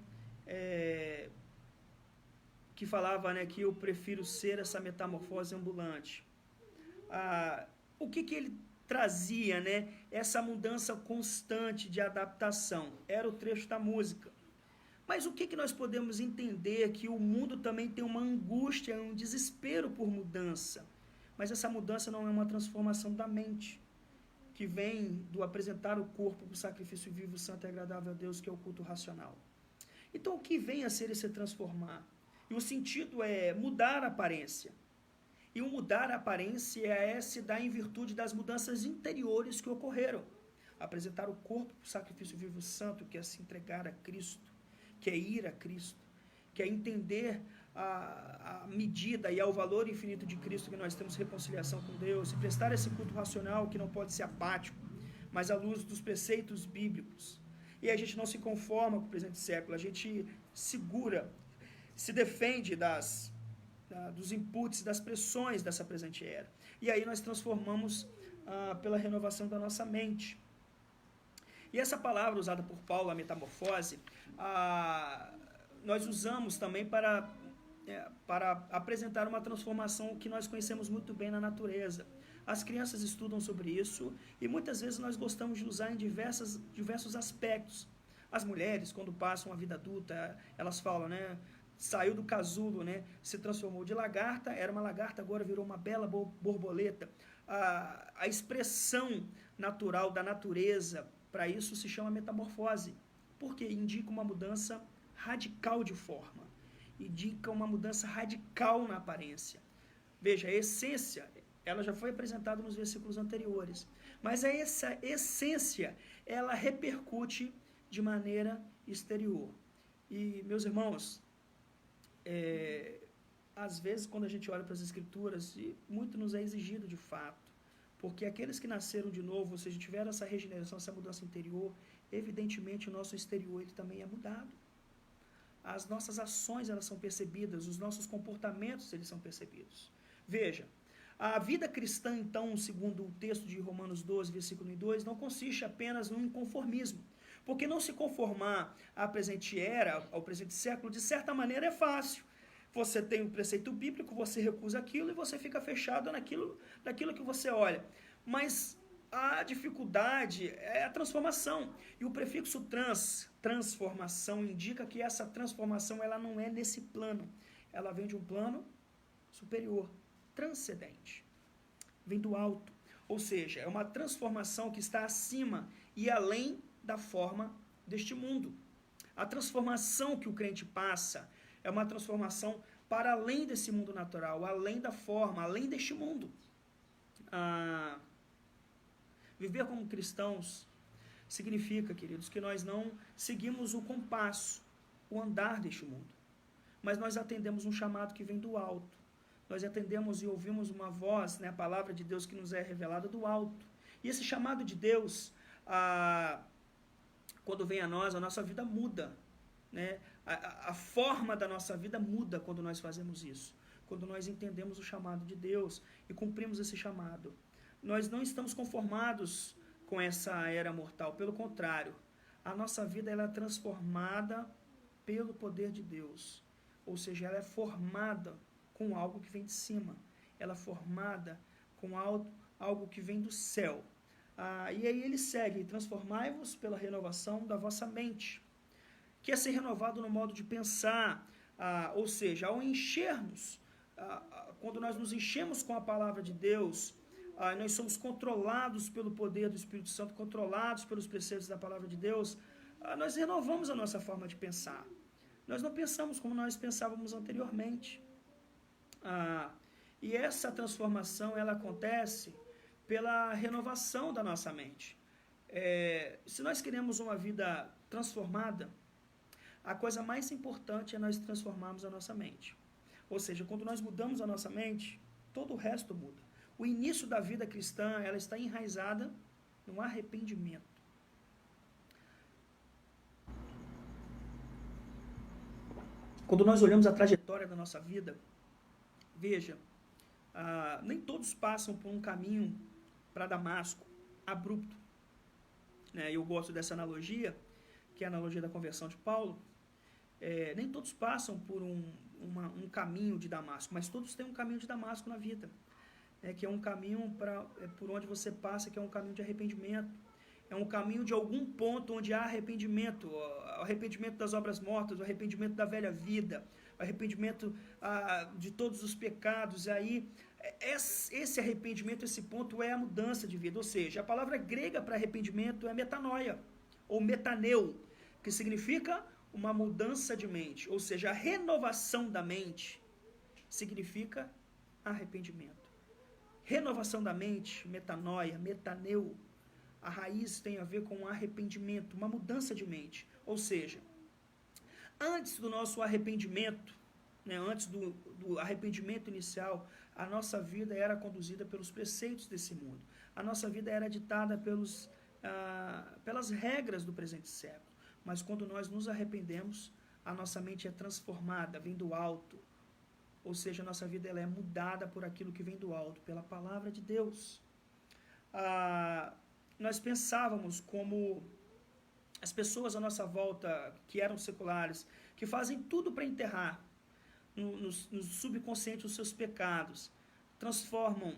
Que falava, né, que eu prefiro ser essa metamorfose ambulante. O que ele trazia, né? Essa mudança constante de adaptação. Era o trecho da música. Mas o que nós podemos entender? Que o mundo também tem uma angústia, um desespero por mudança. Mas essa mudança não é uma transformação da mente, que vem do apresentar o corpo para o sacrifício vivo, santo e agradável a Deus, que é o culto racional. Então, o que vem a ser esse transformar? E o sentido é mudar a aparência. E o mudar a aparência se dá em virtude das mudanças interiores que ocorreram. Apresentar o corpo para o sacrifício vivo e santo, que é se entregar a Cristo, que é ir a Cristo, que é entender a medida e ao valor infinito de Cristo, que nós temos reconciliação com Deus, e prestar esse culto racional que não pode ser apático, mas à luz dos preceitos bíblicos. E a gente não se conforma com o presente século, a gente segura, se defende dos inputs, das pressões dessa presente era. E aí nós transformamos pela renovação da nossa mente. E essa palavra usada por Paulo, a metamorfose, nós usamos também para apresentar uma transformação que nós conhecemos muito bem na natureza. As crianças estudam sobre isso e muitas vezes nós gostamos de usar em diversos aspectos. As mulheres, quando passam a vida adulta, elas falam, né? Saiu do casulo, né? Se transformou de lagarta, era uma lagarta, agora virou uma bela borboleta. A expressão natural da natureza, para isso se chama metamorfose, porque indica uma mudança radical de forma, indica uma mudança radical na aparência. Veja, a essência, ela já foi apresentada nos versículos anteriores, mas essa essência, ela repercute de maneira exterior. E, meus irmãos, às vezes quando a gente olha para as Escrituras, e muito nos é exigido de fato, porque aqueles que nasceram de novo, ou seja, tiveram essa regeneração, essa mudança interior, evidentemente o nosso exterior ele também é mudado. As nossas ações elas são percebidas, os nossos comportamentos eles são percebidos. Veja, a vida cristã, então, segundo o texto de Romanos 12, versículo 2, não consiste apenas no inconformismo. Porque não se conformar à presente era, ao presente século, de certa maneira é fácil. Você tem um preceito bíblico, você recusa aquilo e você fica fechado naquilo que você olha. Mas a dificuldade é a transformação. E o prefixo transformação, indica que essa transformação ela não é nesse plano. Ela vem de um plano superior, transcendente. Vem do alto. Ou seja, é uma transformação que está acima e além da forma deste mundo. A transformação que o crente passa é uma transformação para além desse mundo natural, além da forma, além deste mundo. Viver como cristãos significa, queridos, que nós não seguimos o compasso, o andar deste mundo, mas nós atendemos um chamado que vem do alto. Nós atendemos e ouvimos uma voz, né, a palavra de Deus que nos é revelada do alto. E esse chamado de Deus, quando vem a nós, a nossa vida muda, né? A forma da nossa vida muda quando nós fazemos isso, quando nós entendemos o chamado de Deus e cumprimos esse chamado. Nós não estamos conformados com essa era mortal, pelo contrário, a nossa vida ela é transformada pelo poder de Deus, ou seja, ela é formada com algo que vem de cima, ela é formada com algo que vem do céu. E aí ele segue, transformai-vos pela renovação da vossa mente, que é ser renovado no modo de pensar, ou seja, ao enchermos, quando nós nos enchemos com a palavra de Deus, nós somos controlados pelo poder do Espírito Santo, controlados pelos preceitos da palavra de Deus, nós renovamos a nossa forma de pensar. Nós não pensamos como nós pensávamos anteriormente. E essa transformação, ela acontece pela renovação da nossa mente. Se nós queremos uma vida transformada, a coisa mais importante é nós transformarmos a nossa mente. Ou seja, quando nós mudamos a nossa mente, todo o resto muda. O início da vida cristã, ela está enraizada no arrependimento. Quando nós olhamos a trajetória da nossa vida, veja, nem todos passam por um caminho para Damasco, abrupto. Eu gosto dessa analogia, que é a analogia da conversão de Paulo. Nem todos passam por um caminho de Damasco, mas todos têm um caminho de Damasco na vida, que é um caminho por onde você passa, que é um caminho de arrependimento. É um caminho de algum ponto onde há arrependimento, o arrependimento das obras mortas, o arrependimento da velha vida, o arrependimento de todos os pecados. Aí, esse arrependimento, esse ponto é a mudança de vida. Ou seja, a palavra grega para arrependimento é metanoia, ou metaneu, que significa uma mudança de mente, ou seja, a renovação da mente significa arrependimento. Renovação da mente, metanoia, metaneu, a raiz tem a ver com arrependimento, uma mudança de mente. Ou seja, antes do nosso arrependimento, né, antes do arrependimento inicial, a nossa vida era conduzida pelos preceitos desse mundo. A nossa vida era ditada pelas regras do presente século. Mas quando nós nos arrependemos, a nossa mente é transformada, vem do alto. Ou seja, a nossa vida ela é mudada por aquilo que vem do alto, pela palavra de Deus. Nós pensávamos como as pessoas à nossa volta, que eram seculares, que fazem tudo para enterrar no subconsciente os seus pecados, transformam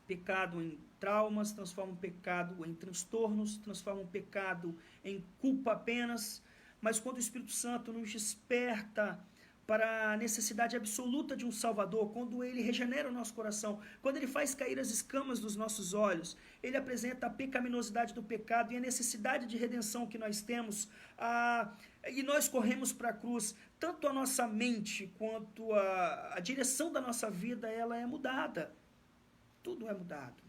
pecado em traumas, transformam pecado em transtornos, transformam pecado em culpa apenas, mas quando o Espírito Santo nos desperta para a necessidade absoluta de um Salvador, quando ele regenera o nosso coração, quando ele faz cair as escamas dos nossos olhos, ele apresenta a pecaminosidade do pecado e a necessidade de redenção que nós temos, e nós corremos para a cruz. Tanto a nossa mente quanto a direção da nossa vida, ela é mudada. Tudo é mudado.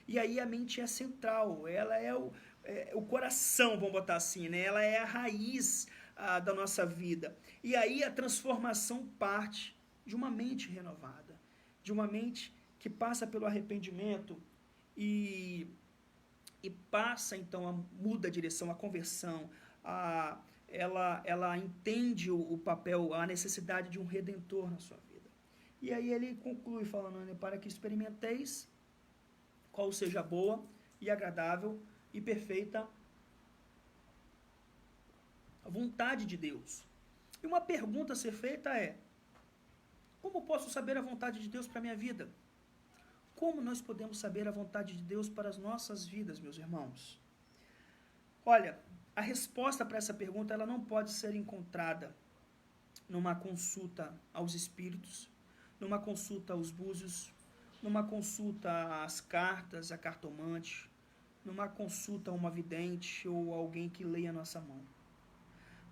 E aí a mente é central, ela é o coração, vamos botar assim, né? Ela é a raiz da nossa vida. E aí a transformação parte de uma mente renovada, de uma mente que passa pelo arrependimento e passa, então, muda a direção, a conversão, ela entende o papel, a necessidade de um redentor na sua vida. E aí ele conclui falando, né, para que experimenteis qual seja a boa e agradável e perfeita a vontade de Deus. E uma pergunta a ser feita é: como posso saber a vontade de Deus para a minha vida? Como nós podemos saber a vontade de Deus para as nossas vidas, meus irmãos? Olha, a resposta para essa pergunta ela não pode ser encontrada numa consulta aos espíritos, numa consulta aos búzios, numa consulta às cartas, a cartomante, numa consulta a uma vidente ou alguém que leia a nossa mão.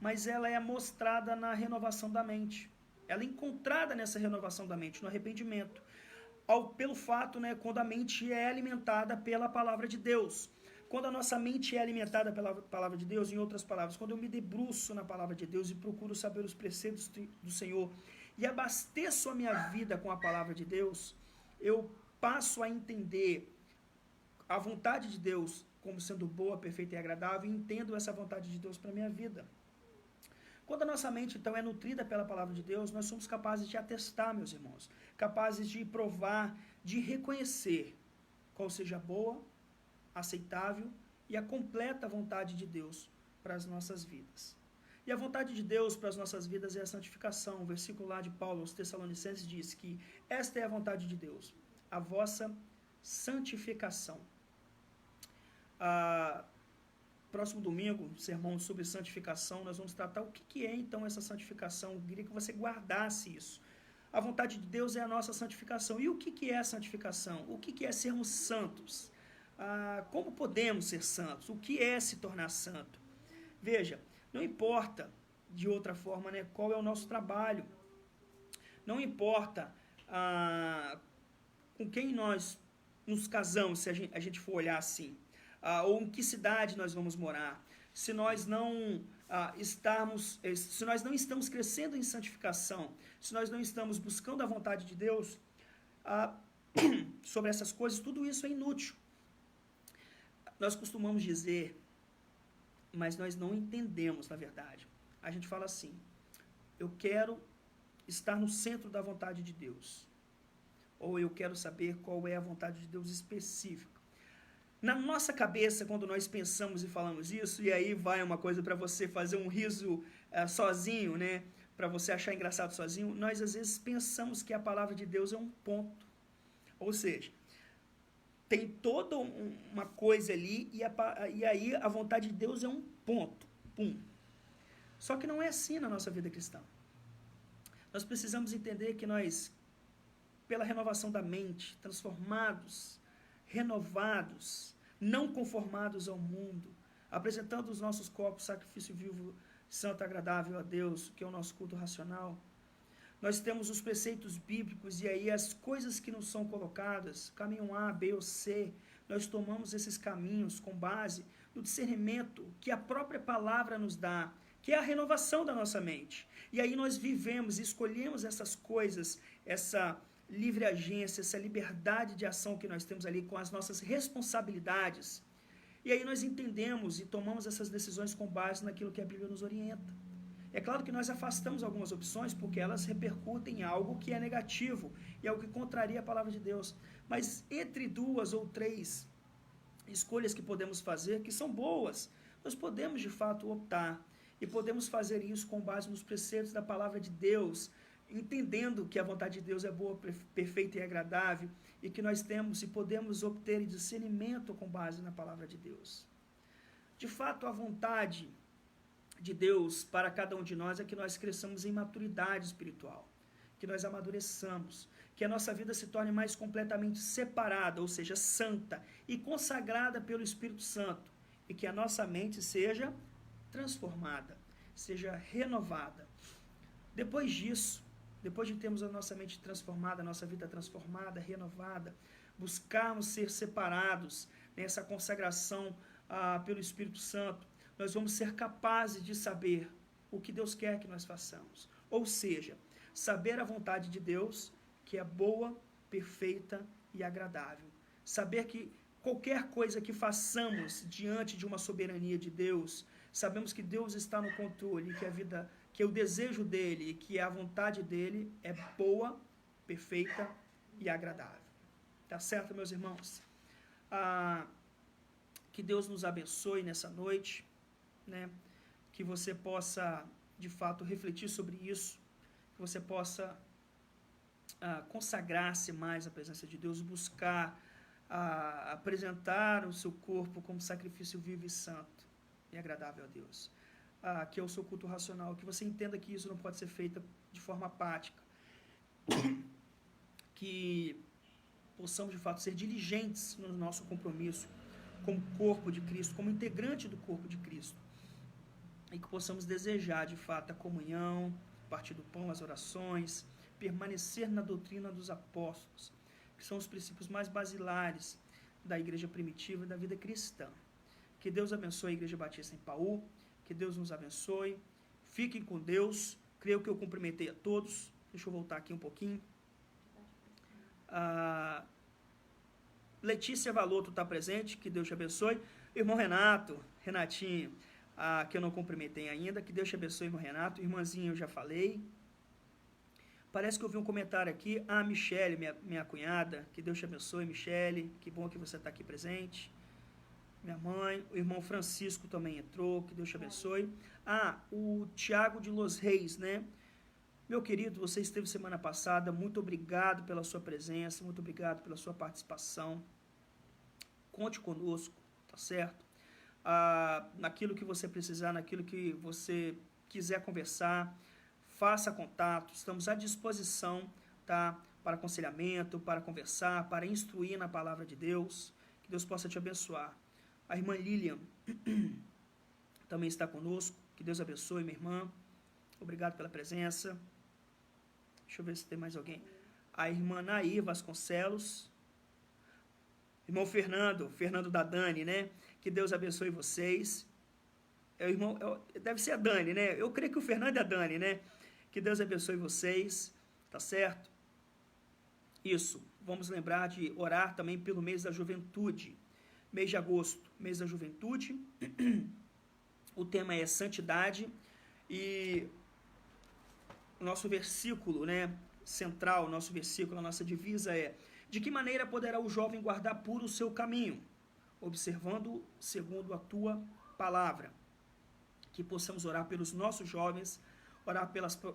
Mas ela é mostrada na renovação da mente. Ela é encontrada nessa renovação da mente, no arrependimento. Pelo fato, né, quando a mente é alimentada pela palavra de Deus. Quando a nossa mente é alimentada pela palavra de Deus, em outras palavras, quando eu me debruço na palavra de Deus e procuro saber os preceitos do Senhor e abasteço a minha vida com a palavra de Deus, eu passo a entender a vontade de Deus como sendo boa, perfeita e agradável, e entendo essa vontade de Deus para a minha vida. Quando a nossa mente, então, é nutrida pela palavra de Deus, nós somos capazes de atestar, meus irmãos, capazes de provar, de reconhecer qual seja a boa, aceitável e a completa vontade de Deus para as nossas vidas. E a vontade de Deus para as nossas vidas é a santificação. O versículo lá de Paulo aos Tessalonicenses diz que esta é a vontade de Deus, a vossa santificação. Próximo domingo, sermão sobre santificação, nós vamos tratar o que é então essa santificação. Eu queria que você guardasse isso. A vontade de Deus é a nossa santificação. E o que é a santificação? O que é sermos santos? Como podemos ser santos? O que é se tornar santo? Veja, não importa, de outra forma, né, qual é o nosso trabalho. Não importa com quem nós nos casamos, se a gente for olhar assim. Ou em que cidade nós vamos morar, se nós não estamos crescendo em santificação, se nós não estamos buscando a vontade de Deus sobre essas coisas, tudo isso é inútil. Nós costumamos dizer, mas nós não entendemos, na verdade. A gente fala assim: eu quero estar no centro da vontade de Deus, ou eu quero saber qual é a vontade de Deus específica. Na nossa cabeça, quando nós pensamos e falamos isso, e aí vai uma coisa para você fazer um riso sozinho, né? Para você achar engraçado sozinho, nós às vezes pensamos que a palavra de Deus é um ponto. Ou seja, tem toda uma coisa ali e aí a vontade de Deus é um ponto. Pum. Só que não é assim na nossa vida cristã. Nós precisamos entender que nós, pela renovação da mente, transformados, renovados, não conformados ao mundo, apresentando os nossos corpos sacrifício vivo, santo, agradável a Deus, que é o nosso culto racional. Nós temos os preceitos bíblicos e aí as coisas que nos são colocadas, caminho A, B ou C, nós tomamos esses caminhos com base no discernimento que a própria palavra nos dá, que é a renovação da nossa mente. E aí nós vivemos e escolhemos essas coisas, essa livre agência, essa liberdade de ação que nós temos ali com as nossas responsabilidades. E aí nós entendemos e tomamos essas decisões com base naquilo que a Bíblia nos orienta. É claro que nós afastamos algumas opções porque elas repercutem em algo que é negativo e algo que contraria a palavra de Deus. Mas entre 2 ou 3 escolhas que podemos fazer, que são boas, nós podemos de fato optar e podemos fazer isso com base nos preceitos da palavra de Deus, entendendo que a vontade de Deus é boa, perfeita e agradável e que nós temos e podemos obter discernimento com base na palavra de Deus. De fato, a vontade de Deus para cada um de nós é que nós cresçamos em maturidade espiritual, que nós amadureçamos, que a nossa vida se torne mais completamente separada, ou seja, santa e consagrada pelo Espírito Santo, e que a nossa mente seja transformada, seja renovada. Depois disso, depois de termos a nossa mente transformada, a nossa vida transformada, renovada, buscarmos ser separados nessa consagração pelo Espírito Santo, nós vamos ser capazes de saber o que Deus quer que nós façamos. Ou seja, saber a vontade de Deus, que é boa, perfeita e agradável. Saber que qualquer coisa que façamos diante de uma soberania de Deus, sabemos que Deus está no controle, que a vida, que o desejo dele, que a vontade dele é boa, perfeita e agradável. Tá certo, meus irmãos? Que Deus nos abençoe nessa noite, né? Que você possa, de fato, refletir sobre isso, que você possa consagrar-se mais à presença de Deus, buscar apresentar o seu corpo como sacrifício vivo e santo e agradável a Deus, que é o seu culto racional, que você entenda que isso não pode ser feito de forma apática, que possamos, de fato, ser diligentes no nosso compromisso como corpo de Cristo, como integrante do corpo de Cristo, e que possamos desejar, de fato, a comunhão, partir do pão, as orações, permanecer na doutrina dos apóstolos, que são os princípios mais basilares da igreja primitiva e da vida cristã. Que Deus abençoe a Igreja Batista em Paú, que Deus nos abençoe, fiquem com Deus, creio que eu cumprimentei a todos, deixa eu voltar aqui um pouquinho. Letícia Valoto está presente, que Deus te abençoe. Irmão Renatinho, que eu não cumprimentei ainda, que Deus te abençoe, irmão Renato. Irmãzinho, eu já falei. Parece que eu vi um comentário aqui. Michele, minha cunhada, que Deus te abençoe, Michele, que bom que você está aqui presente. Minha mãe, o irmão Francisco também entrou, que Deus te abençoe. O Tiago de Los Reis, né? Meu querido, você esteve semana passada, muito obrigado pela sua presença, muito obrigado pela sua participação. Conte conosco, tá certo? Naquilo que você precisar, naquilo que você quiser conversar, faça contato, estamos à disposição, tá? Para aconselhamento, para conversar, para instruir na palavra de Deus, que Deus possa te abençoar. A irmã Lilian também está conosco, que Deus abençoe, minha irmã, obrigado pela presença. Deixa eu ver se tem mais alguém. A irmã Nair Vasconcelos, irmão Fernando da Dani, né? Que Deus abençoe vocês. Deve ser a Dani, né? Eu creio que o Fernando é a Dani, né? Que Deus abençoe vocês, tá certo? Isso, vamos lembrar de orar também pelo mês da juventude. Mês de agosto, mês da juventude. O tema é santidade e o nosso versículo, né, central, nosso versículo, a nossa divisa é: de que maneira poderá o jovem guardar puro o seu caminho? Observando segundo a tua palavra. Que possamos orar pelos nossos jovens, orar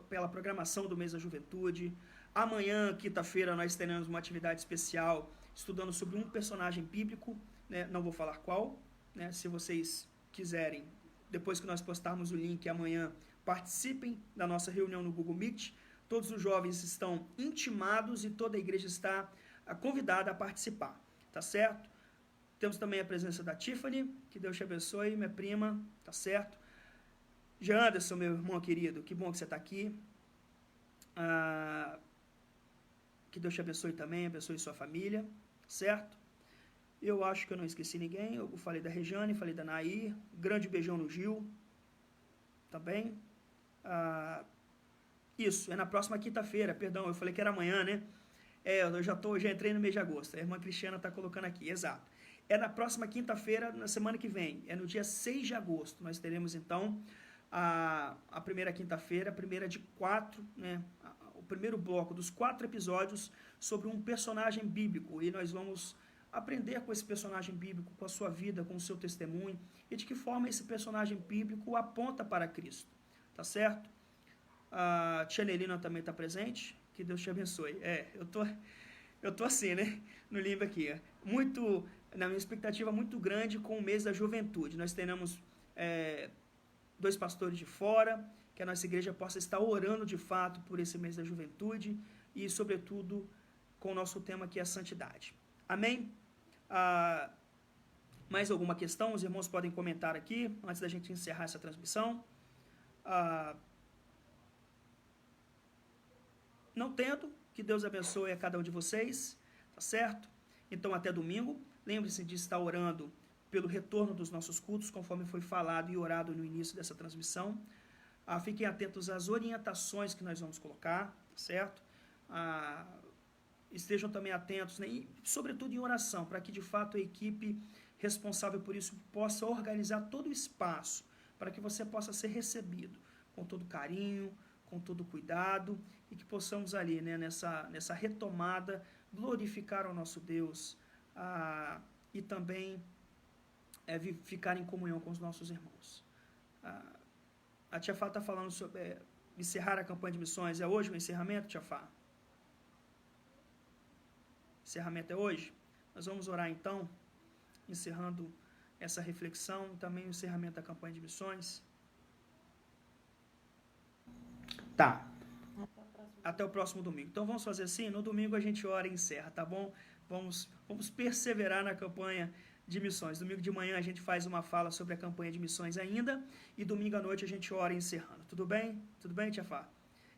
pela programação do mês da juventude. Amanhã, quinta-feira, nós teremos uma atividade especial estudando sobre um personagem bíblico, né? Não vou falar qual, né? Se vocês quiserem, depois que nós postarmos o link amanhã, participem da nossa reunião no Google Meet. Todos os jovens estão intimados e toda a igreja está convidada a participar, tá certo? Temos também a presença da Tiffany, que Deus te abençoe, minha prima, tá certo? Jean Anderson, meu irmão querido, que bom que você está aqui. Que Deus te abençoe também, abençoe sua família, certo? Eu acho que eu não esqueci ninguém. Eu falei da Rejane, falei da Nair. Grande beijão no Gil. Também. Isso, é na próxima quinta-feira, perdão, eu falei que era amanhã, né? Eu já entrei no mês de agosto. A irmã Cristiana está colocando aqui, exato. É na próxima quinta-feira, na semana que vem. É no dia 6 de agosto. Nós teremos, então, a primeira quinta-feira, a primeira de 4, né? O primeiro bloco dos 4 episódios sobre um personagem bíblico. E nós vamos aprender com esse personagem bíblico, com a sua vida, com o seu testemunho, e de que forma esse personagem bíblico aponta para Cristo. Tá certo? A tia Nelina também está presente. Que Deus te abençoe. Eu tô assim, né? No livro aqui. Na minha expectativa muito grande com o mês da juventude. Nós teremos 2 pastores de fora, que a nossa igreja possa estar orando de fato por esse mês da juventude e, sobretudo, com o nosso tema que é a santidade. Amém? Mais alguma questão? Os irmãos podem comentar aqui, antes da gente encerrar essa transmissão. Não tendo, que Deus abençoe a cada um de vocês, tá certo? Então, até domingo. Lembre-se de estar orando pelo retorno dos nossos cultos, conforme foi falado e orado no início dessa transmissão. Fiquem atentos às orientações que nós vamos colocar, tá certo? Estejam também atentos, né? E, sobretudo, em oração, para que, de fato, a equipe responsável por isso possa organizar todo o espaço, para que você possa ser recebido com todo carinho, com todo cuidado, e que possamos ali, né, nessa retomada, glorificar ao nosso Deus e também ficar em comunhão com os nossos irmãos. A Tia Fá está falando sobre encerrar a campanha de missões. É hoje o encerramento, Tia Fá? Encerramento é hoje? Nós vamos orar então, encerrando essa reflexão, e também o encerramento da campanha de missões. Tá. Até o próximo domingo. Então vamos fazer assim, no domingo a gente ora e encerra, tá bom? Vamos perseverar na campanha de missões. Domingo de manhã a gente faz uma fala sobre a campanha de missões ainda, e domingo à noite a gente ora encerrando. Tudo bem? Tudo bem, Tia Fá?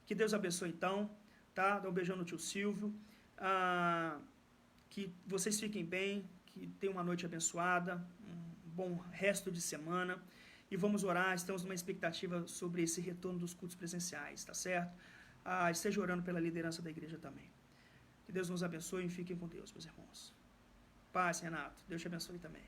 Que Deus abençoe então, tá? Dá um beijão no tio Silvio. Que vocês fiquem bem, que tenham uma noite abençoada, um bom resto de semana, e vamos orar. Estamos numa expectativa sobre esse retorno dos cultos presenciais, tá certo? Esteja orando pela liderança da igreja também. Que Deus nos abençoe e fiquem com Deus, meus irmãos. Paz, Renato. Deus te abençoe também.